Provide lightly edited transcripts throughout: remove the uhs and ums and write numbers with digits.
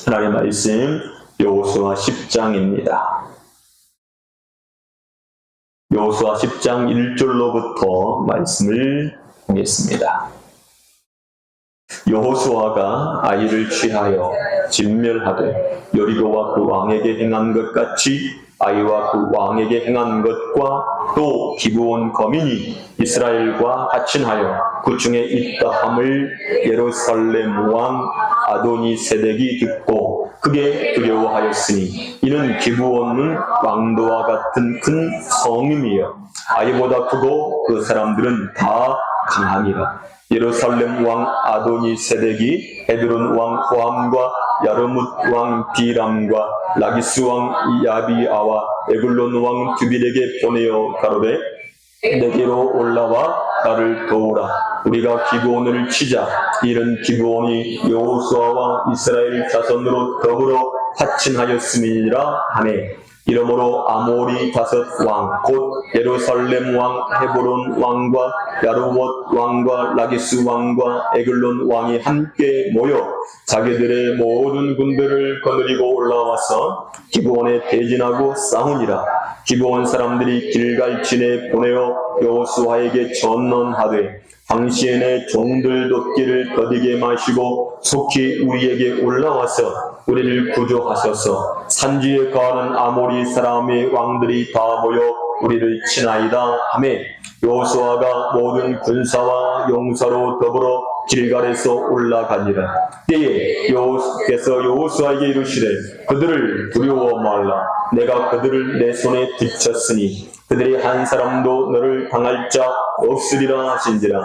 하나님의 말씀 여호수아 10장입니다. 여호수아 10장 1절로부터 말씀을 보겠습니다. 여호수아가 아이를 취하여 진멸하되 여리고와 그 왕에게 행한 것 같이 아이와 그 왕에게 행한 것과 또 기브온 거민이 이스라엘과 합친하여 그 중에 있다 함을 예루살렘 왕 아도니세덱이 듣고 크게 두려워하였으니 이는 기브온은 왕도와 같은 큰 성임이여 아이보다 크고 그 사람들은 다 강함이라. 예루살렘 왕 아도니세덱이 헤드론 왕 호함과 야르뭇 왕 비람과 라기스 왕 야비아와 에글론 왕 두빌에게 보내어 가로되 내게로 올라와 나를 도우라. 우리가 기브온을 치자. 이는 기브온이 여호수아와 이스라엘 자손으로 더불어 합친하였음이니라 하네. 이러므로 아모리 다섯 왕 곧 예루살렘 왕 헤브론 왕과 야르뭇 왕과 라기스 왕과 에글론 왕이 함께 모여 자기들의 모든 군대를 거느리고 올라와서 기브온에 대진하고 싸우니라. 기브온 사람들이 길갈진에 보내어 여호수아에게 전언하되 당신의 종들 돛기를 더디게 마시고 속히 우리에게 올라와서 우리를 구조하소서. 산지에 거하는 아모리 사람의 왕들이 다 모여 우리를 치나이다 하매 여호수아가 모든 군사와 용사로 더불어 길갈에서 올라가니라. 때에 여호수께서 여호수아에게 이르시되 그들을 두려워 말라. 내가 그들을 내 손에 붙였으니 그들이 한 사람도 너를 당할 자 없으리라 하신지라.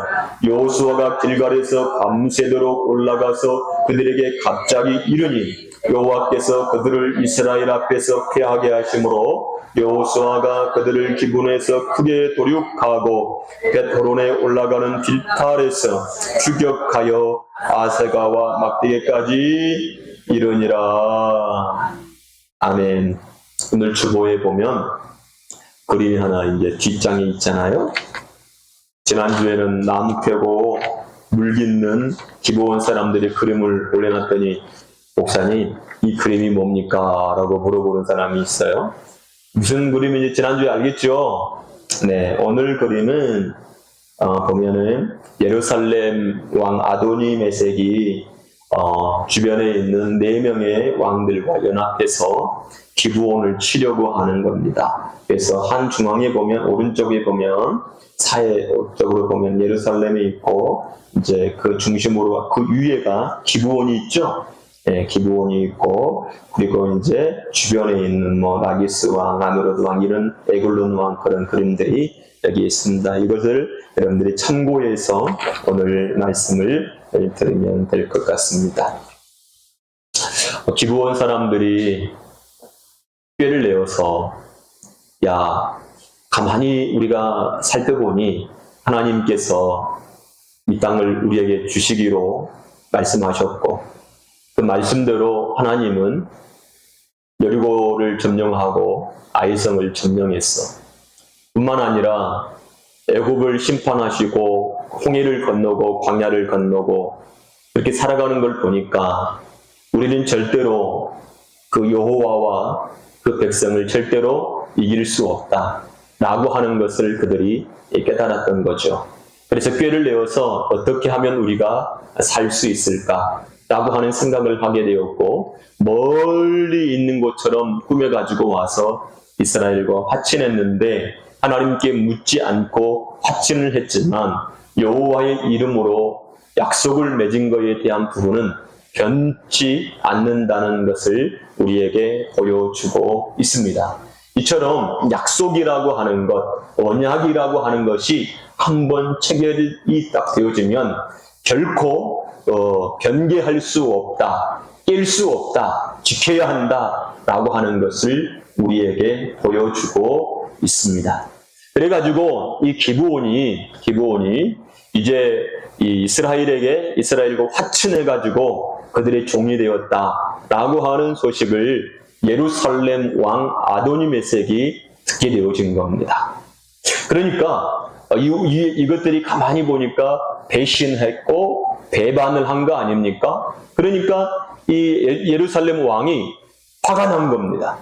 여호수아가 길갈에서 밤새도록 올라가서 그들에게 갑자기 이르니 여호와께서 그들을 이스라엘 앞에서 패하게 하심으로 여호수아가 그들을 기브온에서 크게 도륙하고 벳호론에 올라가는 길탈에서 추격하여 아세가와 막대기까지 이르니라. 아멘. 오늘 주보에 보면 그림이 하나 이제 뒷장에 있잖아요. 지난주에는 나무 펴고 물 깃는 기브온 사람들이 그림을 올려놨더니 목사님 이 그림이 뭡니까? 라고 물어보는 사람이 있어요. 무슨 그림인지 지난주에 알겠죠? 네, 오늘 그림은 보면은 예루살렘 왕 아도니메섹이 주변에 있는 4명의 왕들과 연합해서 기브온을 치려고 하는 겁니다. 그래서 한 중앙에 보면 오른쪽에 보면 사해쪽으로 보면 예루살렘이 있고 이제 그 중심으로 그 위에가 기브온이 있죠. 네, 기브온이 있고 그리고 이제 주변에 있는 뭐 라기스 왕, 아누르드 왕 이런 에글론 왕 그런 그림들이 여기 있습니다. 이것을 여러분들이 참고해서 오늘 말씀을 들으면 될 것 같습니다. 기브온 사람들이 꾀를 내어서 야 가만히 우리가 살펴보니 하나님께서 이 땅을 우리에게 주시기로 말씀하셨고 그 말씀대로 하나님은 여리고를 점령하고 아이성을 점령했어. 뿐만 아니라 애굽을 심판하시고 홍해를 건너고 광야를 건너고 그렇게 살아가는 걸 보니까 우리는 절대로 그 여호와와 그 백성을 절대로 이길 수 없다 라고 하는 것을 그들이 깨달았던 거죠. 그래서 꾀를 내어서 어떻게 하면 우리가 살 수 있을까 라고 하는 생각을 하게 되었고 멀리 있는 곳처럼 꾸며가지고 와서 이스라엘과 화친했는데 하나님께 묻지 않고 화친을 했지만 여호와의 이름으로 약속을 맺은 것에 대한 부분은 변치 않는다는 것을 우리에게 보여주고 있습니다. 이처럼 약속이라고 하는 것, 언약이라고 하는 것이 한번 체결이 딱 되어지면 결코 변개할 수 없다, 깰 수 없다, 지켜야 한다 라고 하는 것을 우리에게 보여주고 있습니다. 그래가지고 이 기브온이 이제 이 이스라엘과 화친해가지고 그들의 종이 되었다라고 하는 소식을 예루살렘 왕 아도니메섹이 듣게 되어진 겁니다. 그러니까 이것들이 가만히 보니까 배신했고 배반을 한 거 아닙니까? 그러니까 이 예루살렘 왕이 화가 난 겁니다.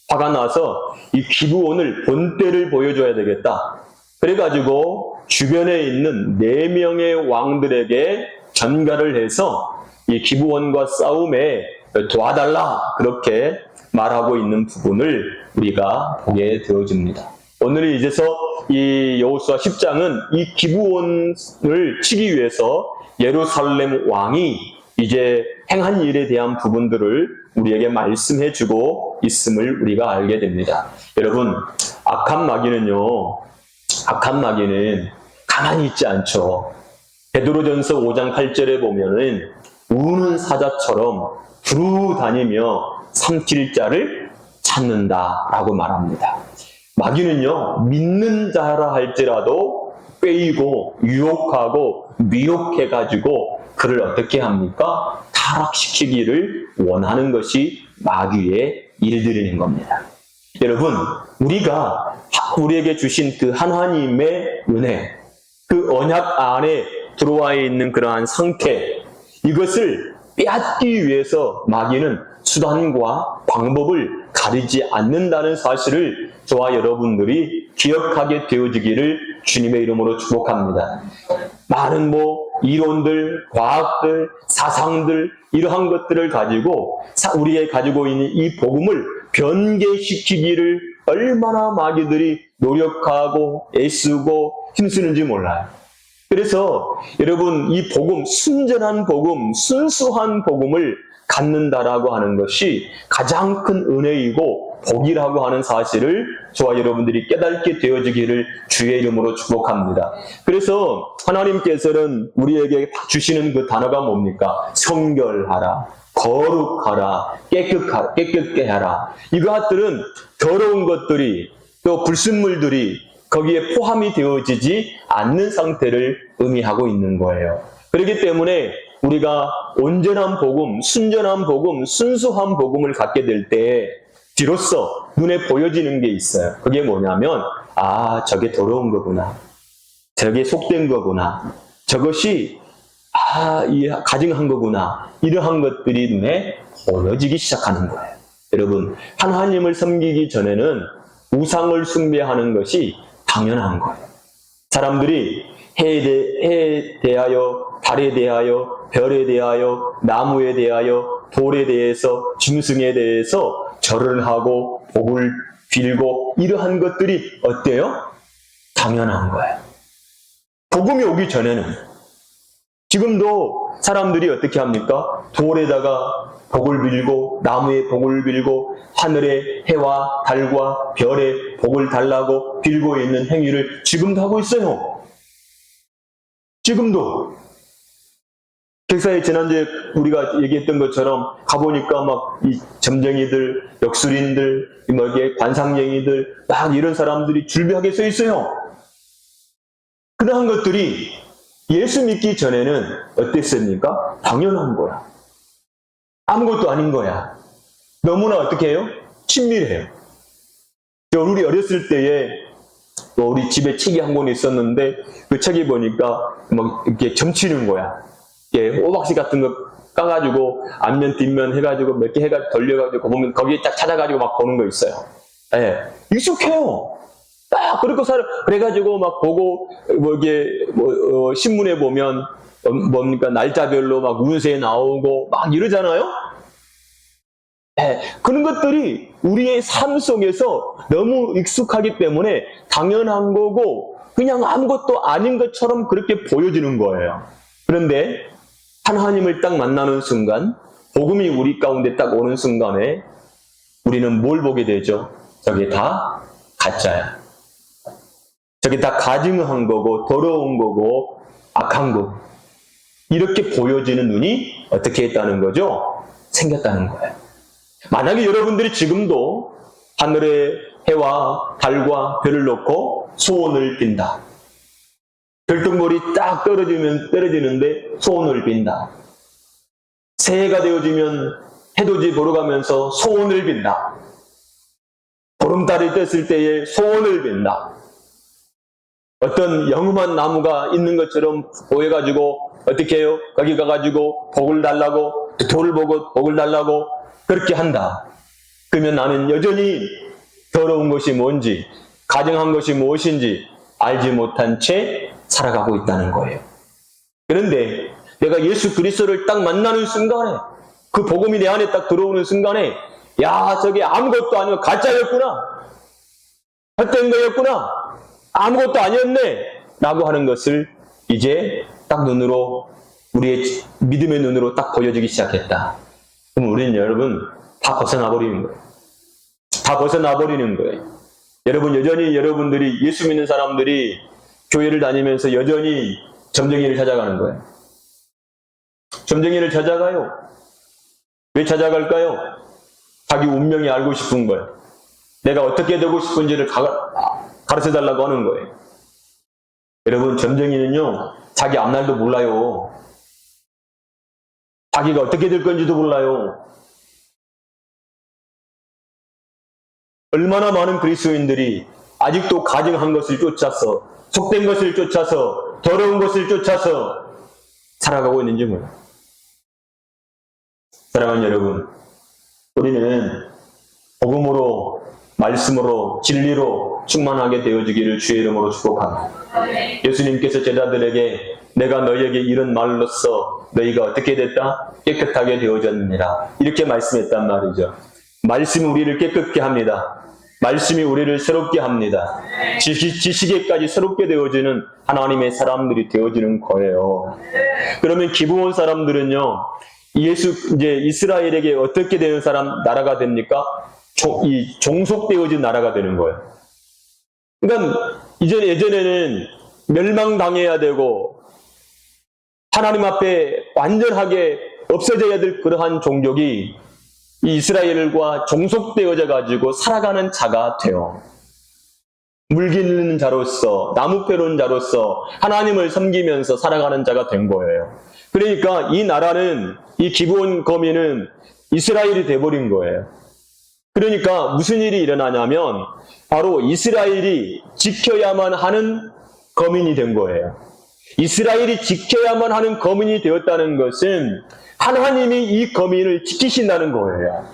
화가 나서 이 기브온을 본때를 보여줘야 되겠다. 그래가지고 주변에 있는 4명의 왕들에게 전가를 해서 이 기브온과 싸움에 도와달라, 그렇게 말하고 있는 부분을 우리가 보게 되어집니다. 오늘 이제서 이 여호수아 10장은 이 기브온을 치기 위해서 예루살렘 왕이 이제 행한 일에 대한 부분들을 우리에게 말씀해 주고 있음을 우리가 알게 됩니다. 여러분, 악한 마귀는 가만히 있지 않죠. 베드로전서 5장 8절에 보면은 우는 사자처럼 두루 다니며 삼킬 자를 찾는다라고 말합니다. 마귀는요, 믿는 자라 할지라도 꾀이고 유혹하고 미혹해가지고 그를 어떻게 합니까? 타락시키기를 원하는 것이 마귀의 일들인 겁니다. 여러분, 우리에게 주신 그 하나님의 은혜, 그 언약 안에 들어와 있는 그러한 상태, 이것을 빼앗기 위해서 마귀는 수단과 방법을 가리지 않는다는 사실을 저와 여러분들이 기억하게 되어지기를 주님의 이름으로 축복합니다. 많은 이론들, 과학들, 사상들, 이러한 것들을 가지고 우리가 가지고 있는 이 복음을 변개시키기를 얼마나 마귀들이 노력하고 애쓰고 힘쓰는지 몰라요. 그래서 여러분, 이 복음, 순전한 복음, 순수한 복음을 갖는다라고 하는 것이 가장 큰 은혜이고 복이라고 하는 사실을 저와 여러분들이 깨닫게 되어지기를 주의 이름으로 축복합니다. 그래서 하나님께서는 우리에게 주시는 그 단어가 뭡니까? 성결하라, 거룩하라, 깨끗게 하라. 이것들은 더러운 것들이, 또 불순물들이 거기에 포함이 되어지지 않는 상태를 의미하고 있는 거예요. 그렇기 때문에 우리가 온전한 복음, 순전한 복음, 순수한 복음을 갖게 될 때 비로소 눈에 보여지는 게 있어요. 그게 뭐냐면, 저게 더러운 거구나, 저게 속된 거구나, 저것이 가증한 거구나, 이러한 것들이 눈에 보여지기 시작하는 거예요. 여러분, 하나님을 섬기기 전에는 우상을 숭배하는 것이 당연한 거예요. 사람들이 해에 대하여, 달에 대하여, 별에 대하여, 나무에 대하여, 돌에 대해서, 짐승에 대해서 절을 하고 복을 빌고 이러한 것들이 어때요? 당연한 거예요. 복음이 오기 전에는. 지금도 사람들이 어떻게 합니까? 돌에다가 복을 빌고, 나무에 복을 빌고, 하늘의 해와 달과 별에 복을 달라고 빌고 있는 행위를 지금도 하고 있어요. 지금도. 객사에 지난주에 우리가 얘기했던 것처럼 가보니까 막 이 점쟁이들, 역술인들, 관상쟁이들, 막 이런 사람들이 줄비하게 서 있어요. 그러한 것들이 예수 믿기 전에는 어땠습니까? 당연한 거야. 아무것도 아닌 거야. 너무나 어떻게 해요? 친밀해요. 우리 어렸을 때에 우리 집에 책이 한 권 있었는데 그 책이 보니까 막 이렇게 점치는 거야. 호박씨 같은 거 까가지고 앞면 뒷면 해가지고 몇 개 해가지고 돌려가지고 보면 거기에 딱 찾아가지고 막 보는 거 있어요. 익숙해요. 딱 그래가지고 막 보고 신문에 보면 날짜별로 막 운세 나오고 막 이러잖아요. 그런 것들이 우리의 삶 속에서 너무 익숙하기 때문에 당연한 거고 그냥 아무것도 아닌 것처럼 그렇게 보여지는 거예요. 그런데 하나님을 딱 만나는 순간, 복음이 우리 가운데 딱 오는 순간에 우리는 뭘 보게 되죠? 저게 다 가짜야. 저게 다 가증한 거고 더러운 거고 악한 거. 이렇게 보여지는 눈이 어떻게 했다는 거죠? 생겼다는 거예요. 만약에 여러분들이 지금도 하늘의 해와 달과 별을 놓고 소원을 빈다. 별똥별이 딱 떨어지는데 소원을 빈다. 새해가 되어지면 해돋이 보러 가면서 소원을 빈다. 보름달이 떴을 때에 소원을 빈다. 어떤 영험한 나무가 있는 것처럼 보여가지고 어떻게 해요? 거기 가가지고 복을 달라고, 돌을 보고 복을 달라고 그렇게 한다. 그러면 나는 여전히 더러운 것이 뭔지, 가증한 것이 무엇인지 알지 못한 채 살아가고 있다는 거예요. 그런데 내가 예수 그리스도를 딱 만나는 순간에, 그 복음이 내 안에 딱 들어오는 순간에, 야, 저게 아무것도 아니고 가짜였구나, 헛된 거였구나, 아무것도 아니었네 라고 하는 것을 이제 딱 눈으로, 우리의 믿음의 눈으로 딱 보여주기 시작했다. 그럼 우리는 여러분 다 벗어나버리는 거예요. 다 벗어나버리는 거예요. 여러분, 여전히 여러분들이, 예수 믿는 사람들이 교회를 다니면서 여전히 점쟁이를 찾아가는 거예요. 점쟁이를 찾아가요. 왜 찾아갈까요? 자기 운명이 알고 싶은 거예요. 내가 어떻게 되고 싶은지를 가르쳐달라고 하는 거예요. 여러분, 점쟁이는요, 자기 앞날도 몰라요. 자기가 어떻게 될 건지도 몰라요. 얼마나 많은 그리스도인들이 아직도 가증한 것을 쫓아서, 속된 것을 쫓아서, 더러운 것을 쫓아서 살아가고 있는지 몰라요. 사랑하는 여러분, 우리는 복음으로, 말씀으로, 진리로 충만하게 되어지기를 주의 이름으로 축복합니다. 예수님께서 제자들에게 내가 너희에게 이런 말로써 너희가 어떻게 됐다? 깨끗하게 되어졌느니라, 이렇게 말씀했단 말이죠. 말씀이 우리를 깨끗게 합니다. 말씀이 우리를 새롭게 합니다. 지식에까지 새롭게 되어지는 하나님의 사람들이 되어지는 거예요. 그러면 기브온 사람들은요, 이제 이스라엘에게 어떻게 되는 나라가 됩니까? 종속되어진 나라가 되는 거예요. 그러니까 예전에는 멸망당해야 되고 하나님 앞에 완전하게 없어져야 될 그러한 종족이 이 이스라엘과 종속되어져 가지고 살아가는 자가 돼요. 물기는 자로서, 나무 패는 자로서 하나님을 섬기면서 살아가는 자가 된 거예요. 그러니까 이 나라는, 이 기브온 거민은 이스라엘이 돼버린 거예요. 그러니까 무슨 일이 일어나냐면 바로 이스라엘이 지켜야만 하는 거민이 된 거예요. 이스라엘이 지켜야만 하는 거민이 되었다는 것은 하나님이 이 거민을 지키신다는 거예요.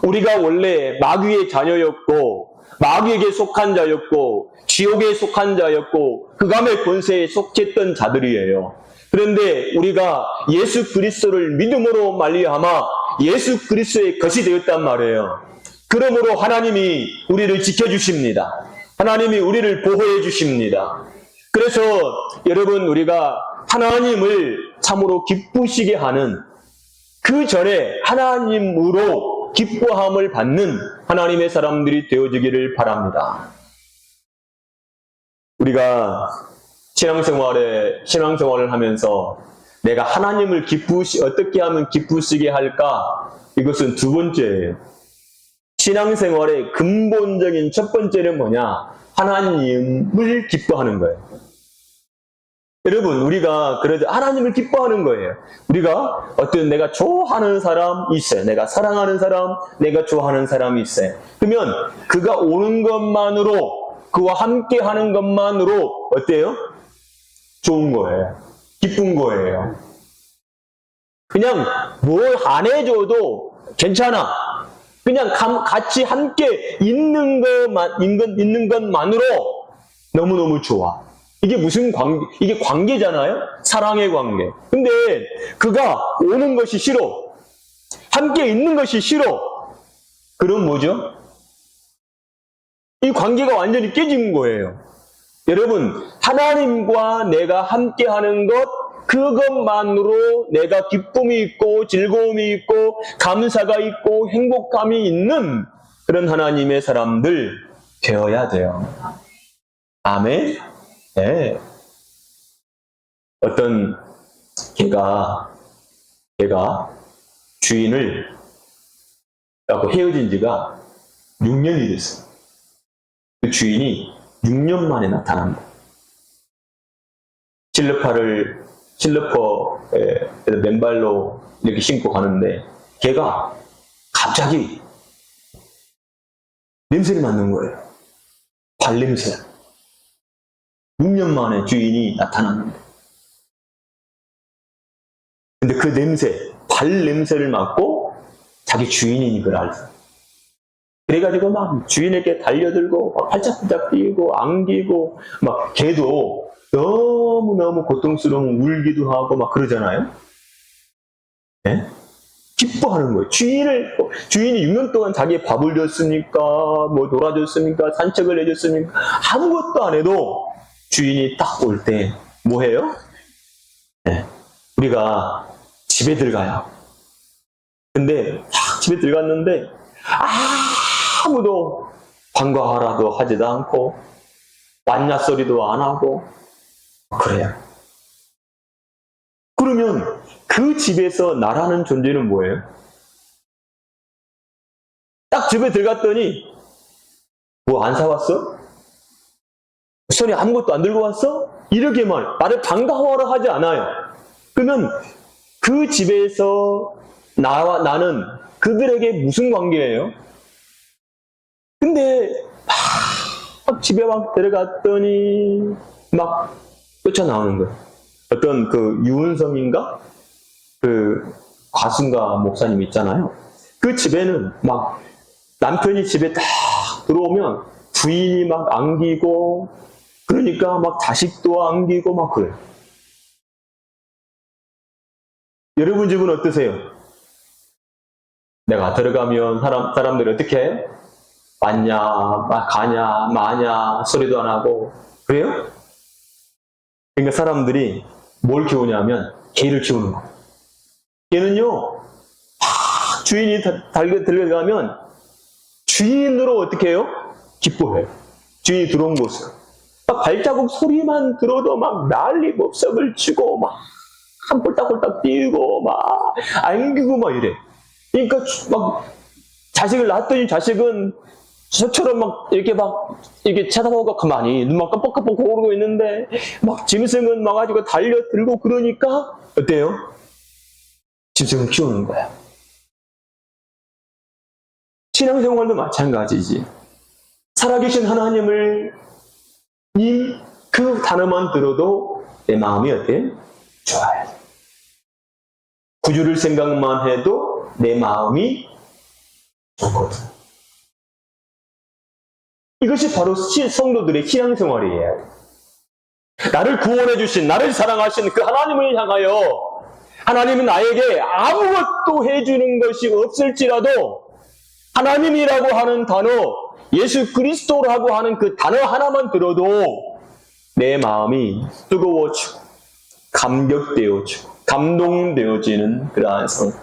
우리가 원래 마귀의 자녀였고, 마귀에게 속한 자였고, 지옥에 속한 자였고, 흑암의 권세에 속했던 자들이에요. 그런데 우리가 예수 그리스도를 믿음으로 말미암아 예수 그리스도의 것이 되었단 말이에요. 그러므로 하나님이 우리를 지켜주십니다. 하나님이 우리를 보호해 주십니다. 그래서 여러분, 우리가 하나님을 참으로 기쁘시게 하는, 그 전에 하나님으로 기뻐함을 받는 하나님의 사람들이 되어지기를 바랍니다. 우리가 신앙생활을 하면서 내가 하나님을 어떻게 하면 기쁘시게 할까? 이것은 두 번째예요. 신앙생활의 근본적인 첫 번째는 뭐냐? 하나님을 기뻐하는 거예요. 여러분, 우리가 하나님을 기뻐하는 거예요. 우리가 내가 좋아하는 사람 있어요. 내가 사랑하는 사람, 내가 좋아하는 사람이 있어요. 그러면 그가 오는 것만으로, 그와 함께 하는 것만으로 어때요? 좋은 거예요. 기쁜 거예요. 그냥 뭘 안 해줘도 괜찮아. 그냥 같이 함께 있는 것만으로 너무너무 좋아. 이게 무슨 관계? 이게 관계잖아요? 사랑의 관계. 근데 그가 오는 것이 싫어. 함께 있는 것이 싫어. 그럼 뭐죠? 이 관계가 완전히 깨진 거예요. 여러분, 하나님과 내가 함께 하는 것, 그것만으로 내가 기쁨이 있고 즐거움이 있고 감사가 있고 행복감이 있는 그런 하나님의 사람들 되어야 돼요. 아멘? 네. 어떤 개가 주인을 갖고 헤어진 지가 6년이 됐어요. 그 주인이 6년 만에 나타납니다. 실러퍼에 맨발로 이렇게 신고 가는데 걔가 갑자기 냄새를 맡는 거예요. 발냄새. 6년 만에 주인이 나타났는데. 근데 그 냄새, 발 냄새를 맡고 자기 주인인 걸 알았어. 그래가지고 막 주인에게 달려들고 막 팔짝팔짝 뛰고 안기고 막 걔도 너무너무 고통스러운 울기도 하고 막 그러잖아요. 네? 기뻐하는 거예요. 주인이 6년 동안 자기의 밥을 줬으니까, 뭐 놀아줬으니까, 산책을 해줬으니까, 아무것도 안 해도 주인이 딱 올 때, 뭐 해요? 네. 우리가 집에 들어가요. 근데, 딱 집에 들어갔는데, 아무도 반가워라도 하지도 않고, 왔냐 소리도 안 하고, 그래요. 그러면 그 집에서 나라는 존재는 뭐예요? 딱 집에 들어갔더니 뭐 안 사왔어? 손에 아무것도 안 들고 왔어? 이렇게만 나를 반가워라 하지 않아요. 그러면 그 집에서 나는 그들에게 무슨 관계예요? 근데 막 집에 막 들어갔더니 막 쫓아나오는 거예요. 어떤 그 유은성인가? 그 과순가 목사님 있잖아요. 그 집에는 막 남편이 집에 딱 들어오면 부인이 막 안기고 그러니까 막 자식도 안기고 막 그래요. 여러분 집은 어떠세요? 내가 들어가면 사람들이 어떻게 해? 왔냐, 가냐, 마냐 소리도 안 하고 그래요? 그러니까 사람들이 뭘 키우냐면 개를 키우는 거예요. 개는요 주인이 들어가면 주인으로 어떻게 해요? 기뻐해요. 주인이 들어온 곳을. 막 발자국 소리만 들어도 막 난리 법석을 치고 막 홀딱홀딱 뛰고 막 안기고 막 이래. 그러니까 막 자식을 낳았더니 자식은 저처럼 막 이렇게 쳐다보고 가만히 눈만 깜빡깜빡 고르고 있는데 막 짐승은 막 가지고 달려들고 그러니까 어때요? 짐승을 키우는 거야. 신앙생활도 마찬가지지. 살아계신 하나님을 그 단어만 들어도 내 마음이 어때요? 좋아요. 구주를 생각만 해도 내 마음이 좋거든. 이것이 바로 성도들의 신앙생활이에요. 나를 구원해 주신, 나를 사랑하신 그 하나님을 향하여 하나님은 나에게 아무것도 해주는 것이 없을지라도 하나님이라고 하는 단어, 예수 그리스도라고 하는 그 단어 하나만 들어도 내 마음이 뜨거워지고 감격되어지고 감동되어지는 그러한 상태.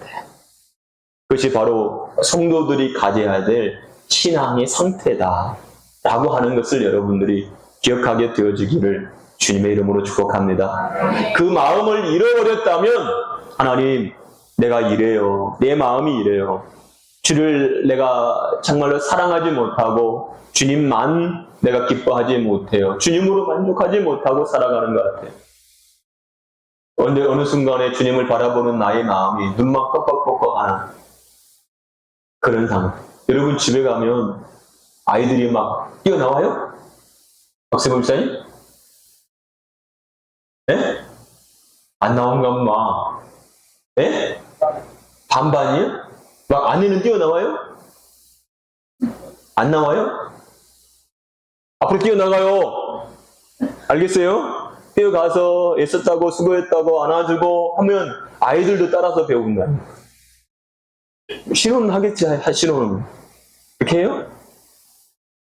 그것이 바로 성도들이 가져야 될 신앙의 상태다 라고 하는 것을 여러분들이 기억하게 되어지기를 주님의 이름으로 축복합니다. 그 마음을 잃어버렸다면 하나님 내가 이래요. 내 마음이 이래요. 주를 내가 정말로 사랑하지 못하고 주님만 내가 기뻐하지 못해요. 주님으로 만족하지 못하고 살아가는 것 같아요. 어느 순간에 주님을 바라보는 나의 마음이 눈만 뻑뻑뻑뻑하는 그런 상태. 여러분 집에 가면 아이들이 막 뛰어나와요? 박세범 목사님? 네? 안 나온가 엄마? 네? 반반이요? 막 안에는 뛰어나와요? 안 나와요? 앞으로 뛰어나가요. 알겠어요? 뛰어가서 애썼다고 수고했다고 안아주고 하면 아이들도 따라서 배운다. 신호는 하겠지, 신호는. 이렇게 해요?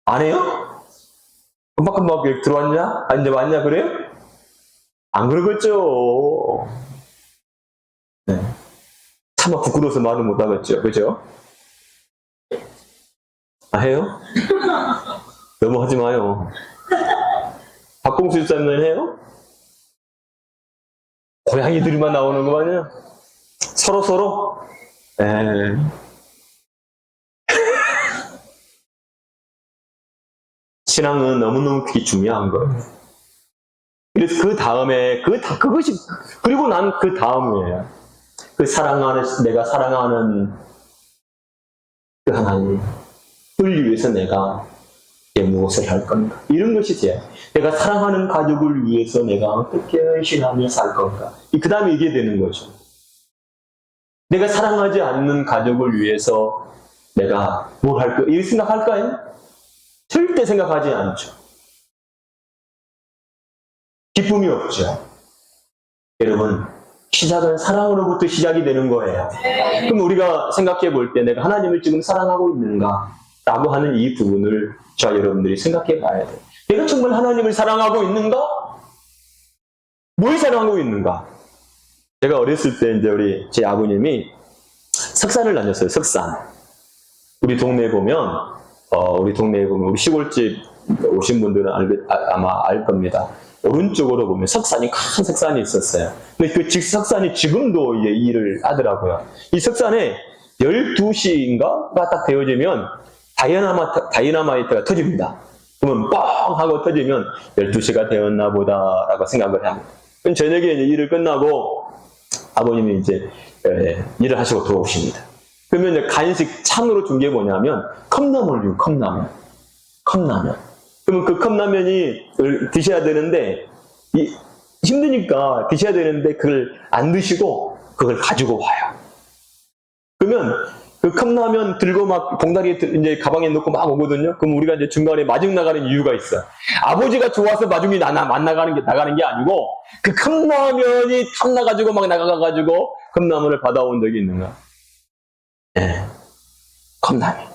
안 해요? 금방금방 들어왔냐? 이제 왔냐, 그래요? 안 그러겠죠. 네. 차마 부끄러워서 말을 못 하겠죠. 그죠? 해요? 너무 하지 마요. 박공수 집사님은 해요? 고양이들만 나오는 거 아니야? 서로? 신앙은 너무너무 그게 중요한 거예요. 그래서 그 다음에, 그리고 난 그 다음이에요. 내가 사랑하는 그 하나님을 위해서 내가 무엇을 할 건가? 이런 것이 돼. 내가 사랑하는 가족을 위해서 내가 어떻게 헌신하며 살 건가? 그 다음에 이게 되는 거죠. 내가 사랑하지 않는 가족을 위해서 내가 뭘 할까? 이렇게 생각할까요? 절대 생각하지 않죠. 기쁨이 없죠. 여러분, 시작은 사랑으로부터 시작이 되는 거예요. 그럼 우리가 생각해 볼 때 내가 하나님을 지금 사랑하고 있는가? 라고 하는 이 부분을 저와 여러분들이 생각해 봐야 돼요. 내가 정말 하나님을 사랑하고 있는가? 뭘 사랑하고 있는가? 제가 어렸을 때 이제 제 아버님이 석산을 다녔어요. 석산. 우리 동네에 보면 우리 시골집 오신 분들은 아마 알 겁니다. 오른쪽으로 보면 석산이 큰 석산이 있었어요. 근데 그 석산이 지금도 이제 일을 하더라고요. 이 석산에 12시인가가 딱 되어지면 다이너마이트가 터집니다. 그러면 뻥 하고 터지면 12시가 되었나 보다라고 생각을 합니다. 그럼 저녁에 이제 일을 끝나고 아버님이 이제 일을 하시고 들어오십니다. 그러면 이제 간식 창으로 준 게 뭐냐면 컵라면을 주고 컵라면. 그러면 그 컵라면이 드셔야 되는데 힘드니까 드셔야 되는데 그걸 안 드시고 그걸 가지고 와요. 그러면 그 컵라면 들고 막 봉다리에 이제 가방에 넣고 막 오거든요. 그럼 우리가 이제 중간에 마중 나가는 이유가 있어요. 아버지가 좋아서 마중이 나가는 게 아니고 그 컵라면이 탐나가지고 막 나가가지고 컵라면을 받아온 적이 있는가? 네. 컵라면.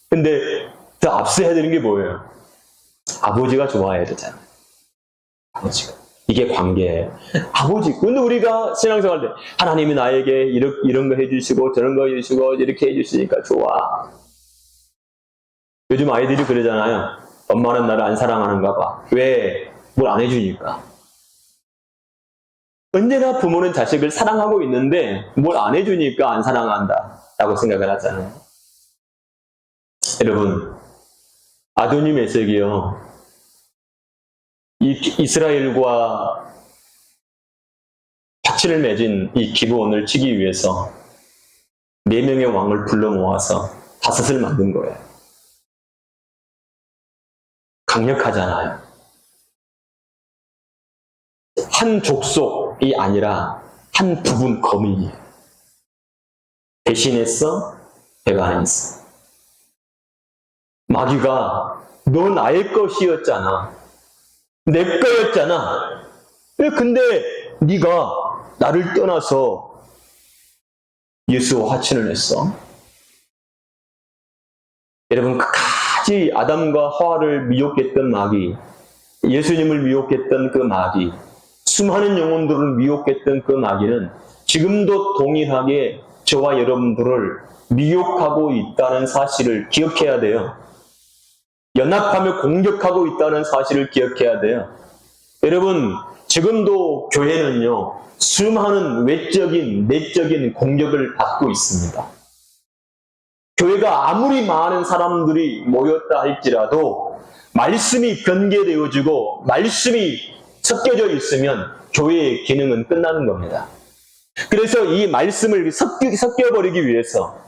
근데 더 앞서야 되는 게 뭐예요? 아버지가 좋아해야 되잖아요. 아버지가. 이게 관계예요. 아버지. 근데 우리가 신앙생활 때 하나님이 나에게 이런 거 해주시고 저런 거 해주시고 이렇게 해주시니까 좋아. 요즘 아이들이 그러잖아요. 엄마는 나를 안 사랑하는가 봐. 왜? 뭘 안 해주니까. 언제나 부모는 자식을 사랑하고 있는데 뭘 안 해주니까 안 사랑한다 라고 생각을 하잖아요. 여러분, 아도니 메섹이요. 이스라엘과 파치를 맺은 이 기브온을 치기 위해서 4명의 왕을 불러 모아서 다섯을 만든 거예요. 강력하잖아요. 한 족속이 아니라 한 부분 거민이에요. 대신했어? 배반했어. 마귀가 너 나의 것이었잖아. 내 거였잖아. 근데 네가 나를 떠나서 예수와 화친을 했어. 여러분, 끝까지 아담과 하와를 미혹했던 마귀, 예수님을 미혹했던 그 마귀, 수많은 영혼들을 미혹했던 그 마귀는 지금도 동일하게 저와 여러분들을 미혹하고 있다는 사실을 기억해야 돼요. 연합하며 공격하고 있다는 사실을 기억해야 돼요. 여러분, 지금도 교회는요, 수많은 외적인, 내적인 공격을 받고 있습니다. 교회가 아무리 많은 사람들이 모였다 할지라도 말씀이 변개되어지고 말씀이 섞여져 있으면 교회의 기능은 끝나는 겁니다. 그래서 이 말씀을 섞여버리기 위해서,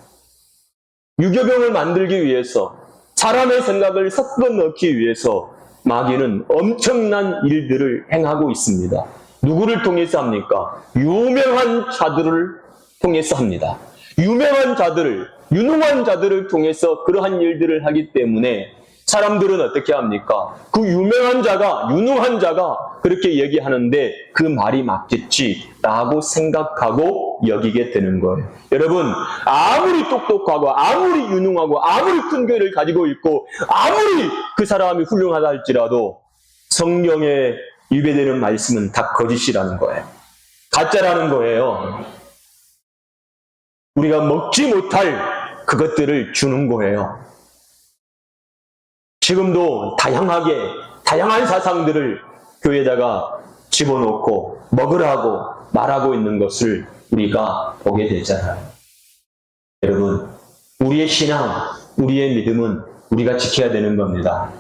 유교병을 만들기 위해서, 사람의 생각을 섞어 넣기 위해서 마귀는 엄청난 일들을 행하고 있습니다. 누구를 통해서 합니까? 유명한 자들을 통해서 합니다. 유명한 자들을, 유능한 자들을 통해서 그러한 일들을 하기 때문에 사람들은 어떻게 합니까? 그 유명한 자가, 유능한 자가 그렇게 얘기하는데 그 말이 맞겠지라고 생각하고 여기게 되는 거예요. 여러분, 아무리 똑똑하고 아무리 유능하고 아무리 큰 교회를 가지고 있고 아무리 그 사람이 훌륭하다 할지라도 성경에 유배되는 말씀은 다 거짓이라는 거예요. 가짜라는 거예요. 우리가 먹지 못할 그것들을 주는 거예요. 지금도 다양한 사상들을 교회에다가 집어넣고 먹으라고 말하고 있는 것을 우리가 보게 되잖아요. 여러분, 우리의 신앙, 우리의 믿음은 우리가 지켜야 되는 겁니다.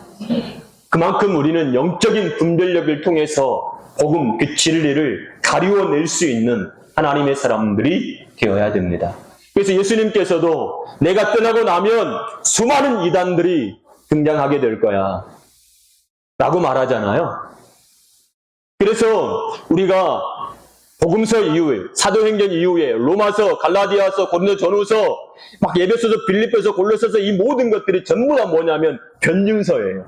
그만큼 우리는 영적인 분별력을 통해서 복음, 그 진리를 가리워낼 수 있는 하나님의 사람들이 되어야 됩니다. 그래서 예수님께서도 내가 떠나고 나면 수많은 이단들이 등장하게 될 거야. 라고 말하잖아요. 그래서 우리가 복음서 이후에, 사도행전 이후에, 로마서, 갈라디아서, 고린도 전후서, 막 에베소서, 빌립보서, 골로새서 이 모든 것들이 전부 다 뭐냐면 변증서예요.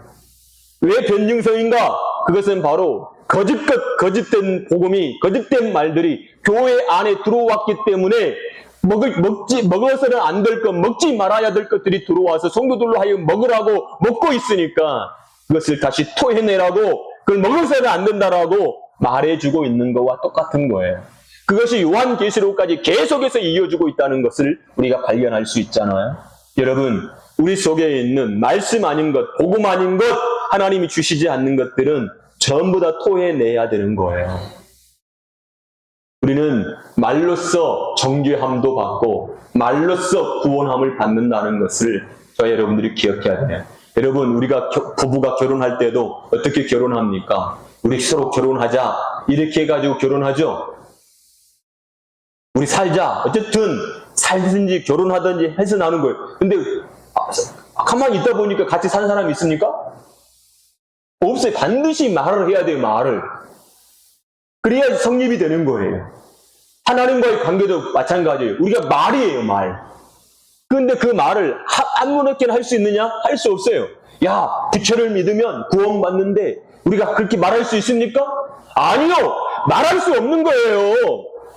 왜 변증서인가? 그것은 바로 거짓된 복음이, 거짓된 말들이 교회 안에 들어왔기 때문에 먹어서는 안 될 것, 먹지 말아야 될 것들이 들어와서 성도들로 하여금 먹으라고 먹고 있으니까 그것을 다시 토해내라고, 그걸 먹어서는 안 된다라고 말해주고 있는 것과 똑같은 거예요. 그것이 요한계시록까지 계속해서 이어지고 있다는 것을 우리가 발견할 수 있잖아요. 여러분, 우리 속에 있는 말씀 아닌 것, 복음 아닌 것, 하나님이 주시지 않는 것들은 전부 다 토해내야 되는 거예요. 우리는 말로써 정죄함도 받고 말로써 구원함을 받는다는 것을 저희 여러분들이 기억해야 돼요. 여러분, 우리가 부부가 결혼할 때도 어떻게 결혼합니까? 우리 서로 결혼하자 이렇게 해가지고 결혼하죠. 우리 살자, 어쨌든 살든지 결혼하든지 해서 나는 거예요. 근데 가만히 있다 보니까 같이 사는 사람이 있습니까? 없어요. 반드시 말을 해야 돼요. 말을. 그래야 성립이 되는 거예요. 하나님과의 관계도 마찬가지예요. 우리가 말이에요. 말. 그런데 그 말을 아무렇게나 할 수 있느냐? 할 수 없어요. 야, 부처를 믿으면 구원받는데 우리가 그렇게 말할 수 있습니까? 아니요. 말할 수 없는 거예요.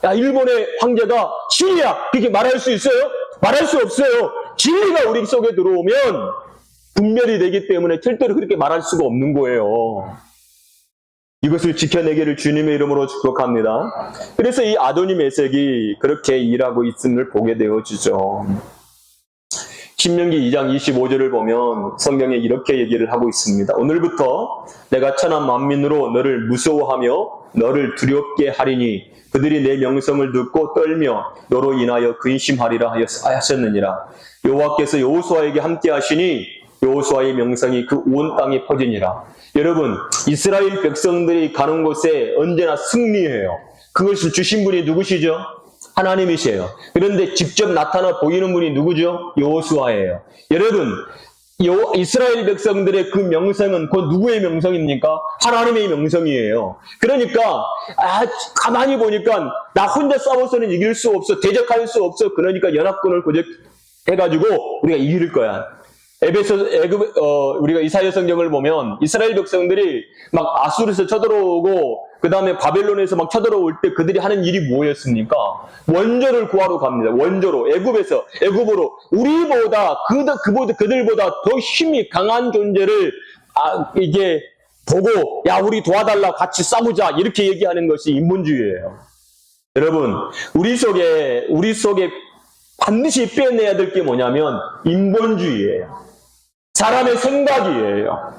야, 일본의 황제가 신이야, 그렇게 말할 수 있어요? 말할 수 없어요. 진리가 우리 속에 들어오면 분별이 되기 때문에 절대로 그렇게 말할 수가 없는 거예요. 이것을 지켜내기를 주님의 이름으로 축복합니다. 그래서 이 아도니 메섹이 그렇게 일하고 있음을 보게 되어지죠. 신명기 2장 25절을 보면 성경에 이렇게 얘기를 하고 있습니다. 오늘부터 내가 천한 만민으로 너를 무서워하며 너를 두렵게 하리니 그들이 내 명성을 듣고 떨며 너로 인하여 근심하리라 하셨느니라. 여호와께서 여호수아에게 함께 하시니 여호수아의 명성이 그 온 땅에 퍼지니라. 여러분, 이스라엘 백성들이 가는 곳에 언제나 승리해요. 그것을 주신 분이 누구시죠? 하나님이세요. 그런데 직접 나타나 보이는 분이 누구죠? 여호수아예요. 여러분, 이스라엘 백성들의 그 명성은 그 누구의 명성입니까? 하나님의 명성이에요. 그러니까 가만히 보니까 나 혼자 싸워서는 이길 수 없어, 대적할 수 없어. 그러니까 연합군을 고집해가지고 우리가 이길 거야. 우리가 이사야 성경을 보면 이스라엘 백성들이 막 아수르에서 쳐들어오고 그 다음에 바벨론에서 막 쳐들어올 때 그들이 하는 일이 뭐였습니까? 원조를 구하러 갑니다. 원조로 애굽으로 우리보다 그들보다 더 힘이 강한 존재를 이게 보고 야, 우리 도와달라, 같이 싸우자, 이렇게 얘기하는 것이 인본주의예요. 여러분, 우리 속에 반드시 빼내야 될 게 뭐냐면 인본주의예요. 사람의 생각이에요.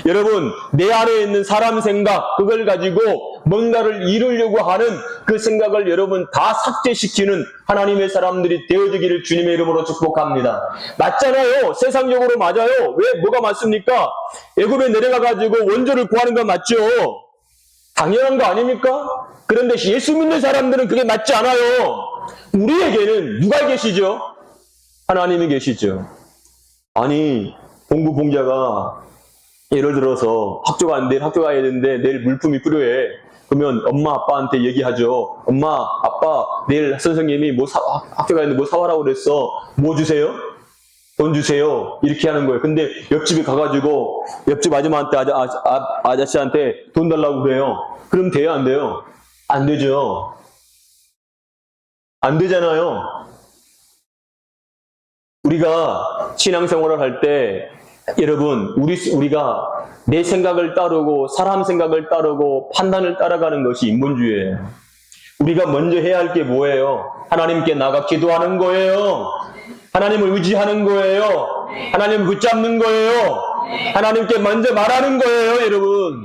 여러분, 내 안에 있는 사람 생각, 그걸 가지고 뭔가를 이루려고 하는 그 생각을 여러분 다 삭제시키는 하나님의 사람들이 되어지기를 주님의 이름으로 축복합니다. 맞잖아요. 세상적으로 맞아요. 왜? 뭐가 맞습니까? 애굽에 내려가가지고 원조를 구하는 건 맞죠. 당연한 거 아닙니까? 그런데 예수 믿는 사람들은 그게 맞지 않아요. 우리에게는 누가 계시죠? 하나님이 계시죠. 아니, 공부 봉자가 예를 들어서 학교 가야 되는데 내일 물품이 필요해. 그러면 엄마 아빠한테 얘기하죠. 엄마 아빠, 내일 선생님이 학교 가야 되는데 뭐 사와라고 그랬어. 뭐 주세요? 돈 주세요. 이렇게 하는 거예요. 근데 옆집에 가가지고 옆집 아저씨한테 돈 달라고 그래요. 그럼 돼요, 안 돼요? 안 되죠. 안 되잖아요. 우리가 신앙생활을 할 때 여러분, 우리가 내 생각을 따르고 사람 생각을 따르고 판단을 따라가는 것이 인본주의예요. 우리가 먼저 해야 할 게 뭐예요? 하나님께 나가 기도하는 거예요. 하나님을 의지하는 거예요. 하나님을 붙잡는 거예요. 하나님께 먼저 말하는 거예요, 여러분.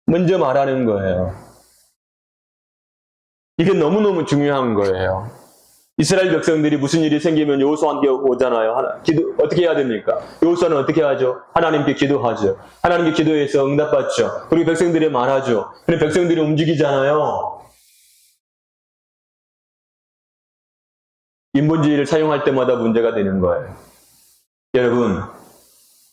먼저 말하는 거예요. 이게 너무너무 중요한 거예요. 이스라엘 백성들이 무슨 일이 생기면 여호수아한테 오잖아요. 어떻게 해야 됩니까? 여호수아는 어떻게 하죠? 하나님께 기도하죠. 하나님께 기도해서 응답받죠. 그리고 백성들이 말하죠. 그리고 백성들이 움직이잖아요. 인본주의를 사용할 때마다 문제가 되는 거예요. 여러분,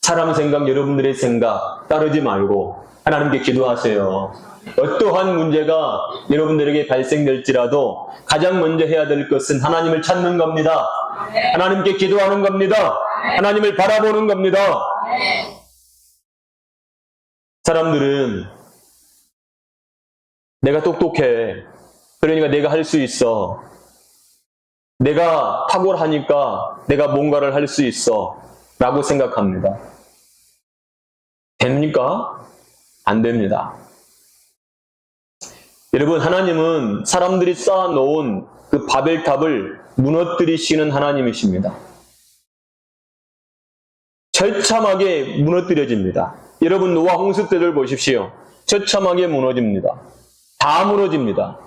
사람 생각, 여러분들의 생각 따르지 말고 하나님께 기도하세요. 어떠한 문제가 여러분들에게 발생될지라도 가장 먼저 해야 될 것은 하나님을 찾는 겁니다. 하나님께 기도하는 겁니다. 하나님을 바라보는 겁니다. 사람들은 내가 똑똑해. 그러니까 내가 할 수 있어. 내가 탁월하니까 내가 뭔가를 할 수 있어. 라고 생각합니다. 됩니까? 안 됩니다. 여러분, 하나님은 사람들이 쌓아놓은 그 바벨탑을 무너뜨리시는 하나님이십니다. 처참하게 무너뜨려집니다. 여러분, 노아 홍수 때를 보십시오. 처참하게 무너집니다. 다 무너집니다.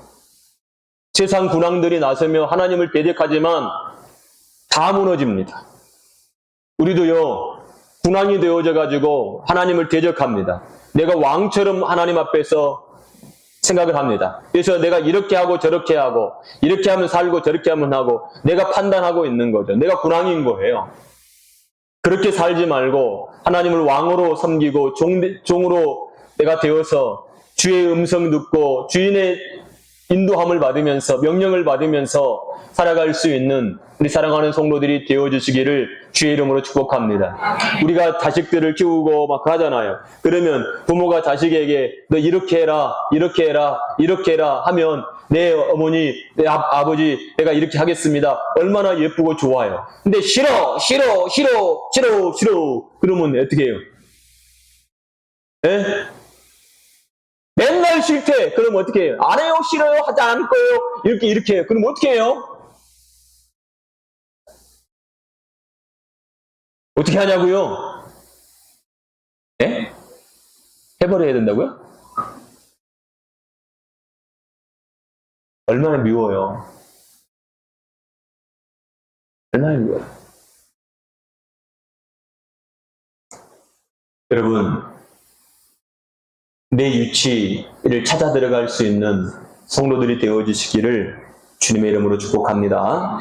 세상 군왕들이 나서며 하나님을 대적하지만 다 무너집니다. 우리도요, 군왕이 되어져 가지고 하나님을 대적합니다. 내가 왕처럼 하나님 앞에서 생각을 합니다. 그래서 내가 이렇게 하고 저렇게 하고, 이렇게 하면 살고 저렇게 하면 하고, 내가 판단하고 있는 거죠. 내가 군왕인 거예요. 그렇게 살지 말고 하나님을 왕으로 섬기고 종으로 내가 되어서 주의 음성 듣고 주인의 인도함을 받으면서 명령을 받으면서 살아갈 수 있는 우리 사랑하는 성도들이 되어주시기를 주의 이름으로 축복합니다. 우리가 자식들을 키우고 막 하잖아요. 그러면 부모가 자식에게 너 이렇게 해라, 이렇게 해라, 이렇게 해라 하면 내 어머니, 내 아버지 내가 이렇게 하겠습니다. 얼마나 예쁘고 좋아요. 근데 싫어, 싫어, 싫어, 싫어, 싫어. 그러면 어떻게 해요? 예? 맨날 싫대. 그럼 어떻게 해요? 안 해요, 싫어요, 하지 않을 거예요. 이렇게 해요. 그럼 어떻게 해요? 어떻게 하냐고요? 예? 해버려야 된다고요? 얼마나 미워요. 얼마나 미워요. 여러분, 내 위치를 찾아 들어갈 수 있는 성도들이 되어주시기를 주님의 이름으로 축복합니다.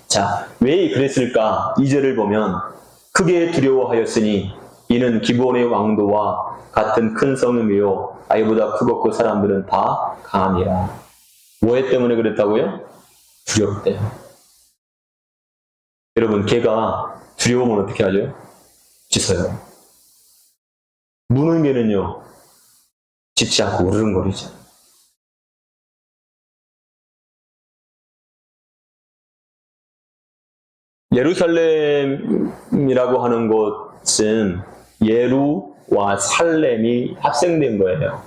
자, 왜 그랬을까? 2절을 보면 크게 두려워하였으니 이는 기브온의 왕도와 같은 큰 성읍이요 아이보다 크고 사람들은 다 강함이라. 뭐에 때문에 그랬다고요? 두렵대요. 여러분, 개가 두려우면 어떻게 하죠? 짖어요. 무는 개는요, 짖지 않고 우르릉거리죠. 예루살렘이라고 하는 곳은 예루와 살렘이 합생된 거예요.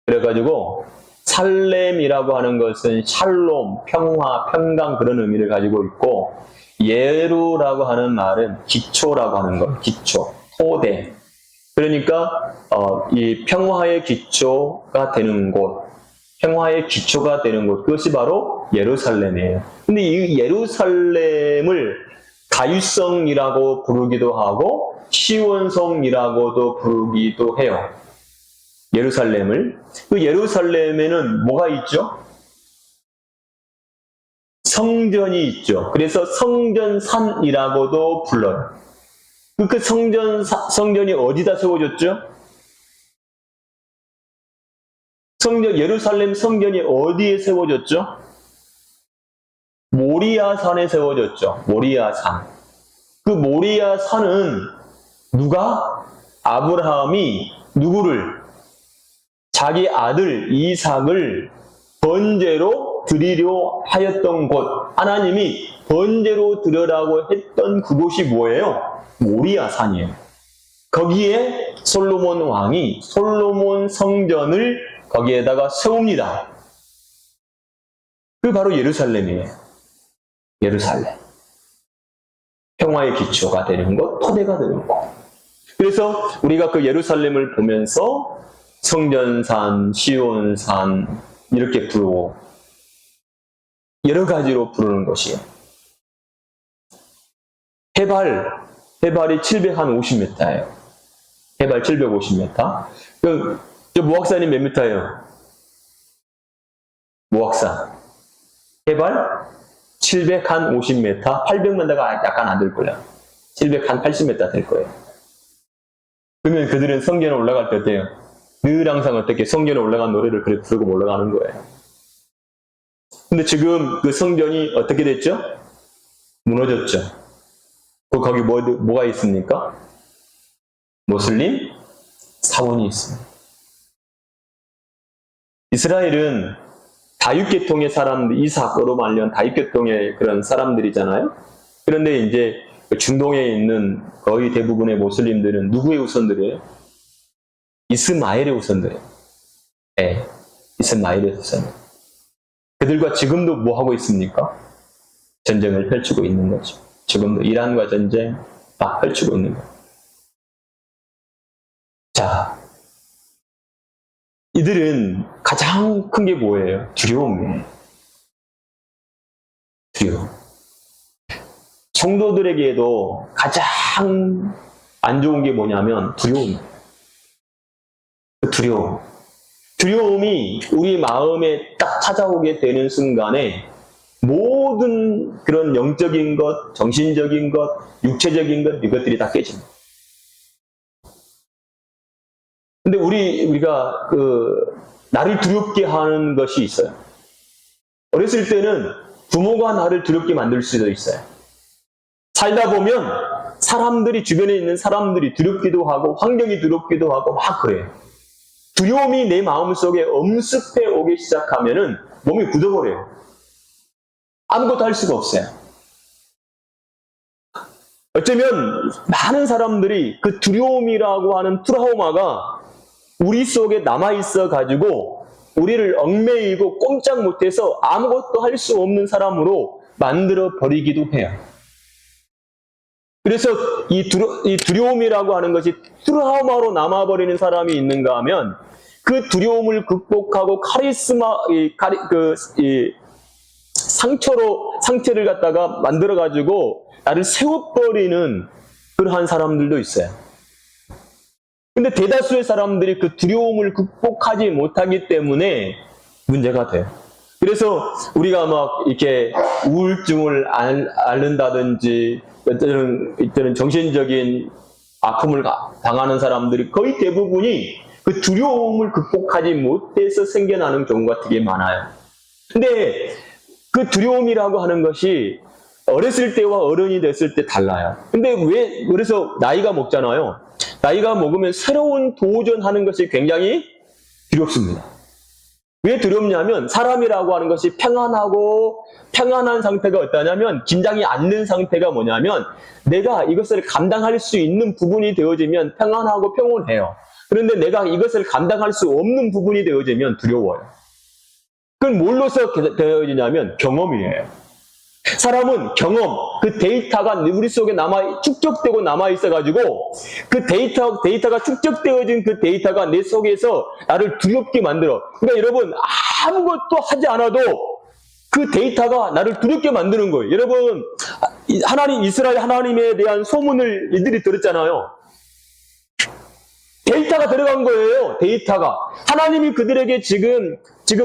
그래가지고 살렘이라고 하는 것은 샬롬, 평화, 평강 그런 의미를 가지고 있고 예루라고 하는 말은 기초라고 하는 거예요. 기초, 토대. 그러니까 이 평화의 기초가 되는 곳, 평화의 기초가 되는 곳, 그것이 바로 예루살렘이에요. 근데 이 예루살렘을 다윗성이라고 부르기도 하고 시온성이라고도 부르기도 해요. 예루살렘을. 그 예루살렘에는 뭐가 있죠? 성전이 있죠. 그래서 성전산이라고도 불러요. 그 성전이 어디다 세워졌죠? 예루살렘 성전이 어디에 세워졌죠? 모리아산에 세워졌죠. 모리아산. 그 모리아산은 누가? 아브라함이 누구를? 자기 아들 이삭을 번제로 드리려 하였던 곳. 하나님이 번제로 드려라고 했던 그곳이 뭐예요? 모리아산이에요. 거기에 솔로몬 왕이 솔로몬 성전을 거기에다가 세웁니다. 그게 바로 예루살렘이에요. 예루살렘. 평화의 기초가 되는 것, 토대가 되는 것. 그래서 우리가 그 예루살렘을 보면서 성전산, 시온산 이렇게 부르고 여러 가지로 부르는 것이에요. 해발이 750m예요. 해발 750m. 저 모악산이 몇 미터예요? 모악산. 해발 750m, 800m가 약간 안 될 거예요. 780m 될 거예요. 그러면 그들은 성전에 올라갈 때 어때요? 늘 항상 어떻게 성전에 올라간 노래를 그렇게 부르고 올라가는 거예요. 근데 지금 그 성전이 어떻게 됐죠? 무너졌죠. 거기 뭐가 있습니까? 모슬림 사원이 있습니다. 이스라엘은 다윗계통의 사람들, 이삭으로 말년 다윗계통의 그런 사람들이잖아요. 그런데 이제 중동에 있는 거의 대부분의 모슬림들은 누구의 후손들이에요? 이스마엘의 후손들이에요. 네, 이스마엘의 후손들. 그들과 지금도 뭐 하고 있습니까? 전쟁을 펼치고 있는 거죠. 지금도 이란과 전쟁 막 펼치고 있는 거예요. 자, 이들은 가장 큰 게 뭐예요? 두려움이에요. 두려움. 성도들에게도 가장 안 좋은 게 뭐냐면 두려움이에요. 두려움. 두려움이 우리 마음에 딱 찾아오게 되는 순간에 모든 그런 영적인 것, 정신적인 것, 육체적인 것, 이것들이 다 깨집니다. 근데 우리가 나를 두렵게 하는 것이 있어요. 어렸을 때는 부모가 나를 두렵게 만들 수도 있어요. 살다 보면 주변에 있는 사람들이 두렵기도 하고, 환경이 두렵기도 하고, 막 그래요. 두려움이 내 마음속에 엄습해 오기 시작하면은 몸이 굳어버려요. 아무것도 할 수가 없어요. 어쩌면 많은 사람들이 그 두려움이라고 하는 트라우마가 우리 속에 남아있어 가지고 우리를 얽매이고 꼼짝 못해서 아무것도 할 수 없는 사람으로 만들어 버리기도 해요. 그래서 이 두려움이라고 하는 것이 트라우마로 남아버리는 사람이 있는가 하면 그 두려움을 극복하고 상처를 갖다가 만들어가지고 나를 세워버리는 그러한 사람들도 있어요. 근데 대다수의 사람들이 그 두려움을 극복하지 못하기 때문에 문제가 돼요. 그래서 우리가 막 이렇게 우울증을 앓는다든지 이때는 정신적인 아픔을 당하는 사람들이 거의 대부분이 그 두려움을 극복하지 못해서 생겨나는 경우가 되게 많아요. 근데 그 두려움이라고 하는 것이 어렸을 때와 어른이 됐을 때 달라요. 근데 그래서 나이가 먹잖아요. 나이가 먹으면 새로운 도전하는 것이 굉장히 두렵습니다. 왜 두렵냐면 사람이라고 하는 것이 평안한 상태가 어떠냐면 긴장이 않는 상태가 뭐냐면 내가 이것을 감당할 수 있는 부분이 되어지면 평안하고 평온해요. 그런데 내가 이것을 감당할 수 없는 부분이 되어지면 두려워요. 그건 뭘로서 되어지냐면 경험이에요. 사람은 경험, 그 데이터가 우리 속에 축적되고 남아있어가지고 그 데이터가 축적되어진 그 데이터가 내 속에서 나를 두렵게 만들어. 그러니까 여러분, 아무것도 하지 않아도 그 데이터가 나를 두렵게 만드는 거예요. 여러분, 이스라엘 하나님에 대한 소문을 이들이 들었잖아요. 데이터가 들어간 거예요. 데이터가. 하나님이 그들에게 지금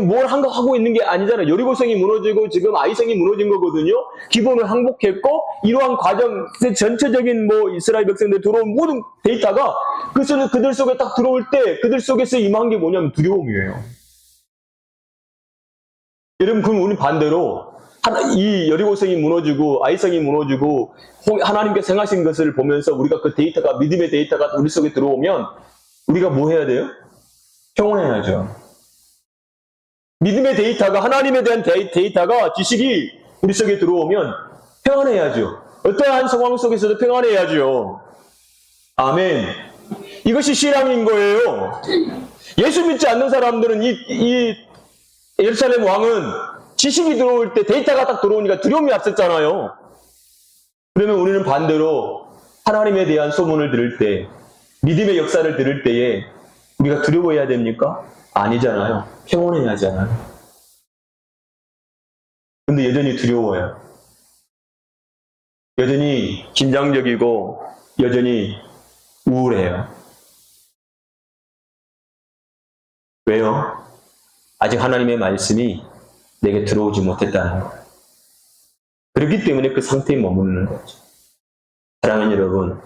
뭘 하고 있는 게 아니잖아요. 여리고성이 무너지고 지금 아이성이 무너진 거거든요. 기본을 항복했고 이러한 과정 전체적인 이스라엘 백성들 들어온 모든 데이터가 그들 속에 딱 들어올 때 그들 속에서 임한 게 뭐냐면 두려움이에요. 여러분, 그럼 우리 반대로 이 여리고성이 무너지고 아이성이 무너지고 하나님께서 행하신 것을 보면서 우리가 그 데이터가 믿음의 데이터가 우리 속에 들어오면 우리가 뭐 해야 돼요? 평온해야죠. 믿음의 데이터가 하나님에 대한 데이터가 지식이 우리 속에 들어오면 평안해야죠. 어떠한 상황 속에서도 평안해야죠. 아멘. 이것이 신앙인 거예요. 예수 믿지 않는 사람들은 이 예루살렘 왕은 지식이 들어올 때 데이터가 딱 들어오니까 두려움이 앞섰잖아요. 그러면 우리는 반대로 하나님에 대한 소문을 들을 때, 믿음의 역사를 들을 때에 우리가 두려워해야 됩니까? 아니잖아요. 평온해야 하잖아요. 근데 여전히 두려워요. 여전히 긴장적이고 여전히 우울해요. 왜요? 아직 하나님의 말씀이 내게 들어오지 못했다는 거예요. 그렇기 때문에 그 상태에 머무르는 거죠. 사랑하는 여러분,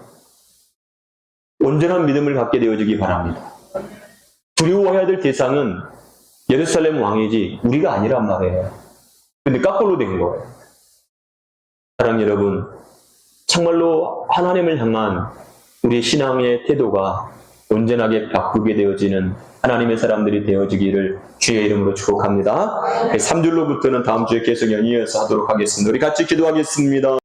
온전한 믿음을 갖게 되어지기 바랍니다. 두려워해야 될 대상은 예루살렘 왕이지 우리가 아니란 말이에요. 근데 까꼴로 된 거예요. 사랑하는 여러분, 정말로 하나님을 향한 우리 신앙의 태도가 온전하게 바꾸게 되어지는 하나님의 사람들이 되어지기를 주의 이름으로 축복합니다. 3줄로부터는 다음 주에 계속 연이어서 하도록 하겠습니다. 우리 같이 기도하겠습니다.